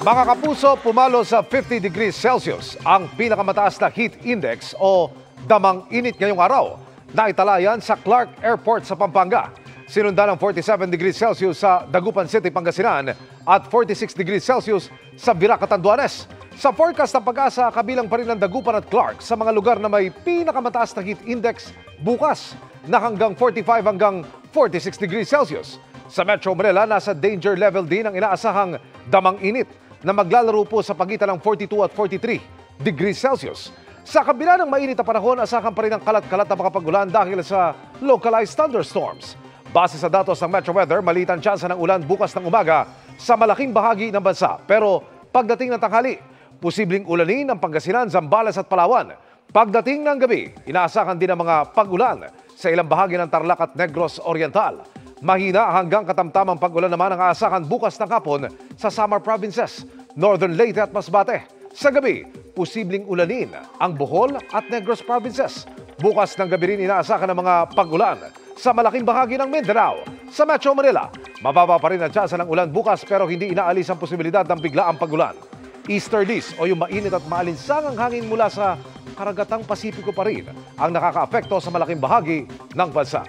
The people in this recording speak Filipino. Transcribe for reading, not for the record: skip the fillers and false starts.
Mga kapuso, pumalo sa 50 degrees Celsius ang pinakamataas na heat index o damang init ngayong araw na italayan sa Clark Airport sa Pampanga. Sinundan ng 47 degrees Celsius sa Dagupan City, Pangasinan at 46 degrees Celsius sa Virac, Catanduanes. Sa forecast ng Pag-asa, kabilang pa rin ang Dagupan at Clark sa mga lugar na may pinakamataas na heat index bukas na hanggang 45 hanggang 46 degrees Celsius. Sa Metro Manila, nasa danger level din ang inaasahang damang init na maglalaro po sa pagitan ng 42 at 43 degrees Celsius. Sa kabila ng mainit na panahon, asahan pa rin ang kalat-kalat na makapagulan dahil sa localized thunderstorms. Base sa datos ng Metro Weather, maliit ang tsansa ng ulan bukas ng umaga sa malaking bahagi ng bansa. Pero pagdating ng tanghali, posibleng ulanin ang Pangasinan, Zambales at Palawan. Pagdating ng gabi, inaasahan din ang mga pag-ulan sa ilang bahagi ng Tarlac at Negros Oriental. Mahina hanggang katamtamang pag-ulan naman ang aasahan bukas ng hapon sa Samar Provinces, Northern Leyte at Masbate. Sa gabi, posibleng ulanin ang Bohol at Negros Provinces. Bukas ng gabi rin inaasahan ng mga pag-ulan sa malaking bahagi ng Mindanao. Sa Metro Manila, mababa pa rin ang tsansa ng ulan bukas pero hindi inaalis ang posibilidad ng biglaang pag-ulan. Easterlies o yung mainit at maalinsangang hangin mula sa karagatang Pasipiko pa rin ang nakakaapekto sa malaking bahagi ng bansa.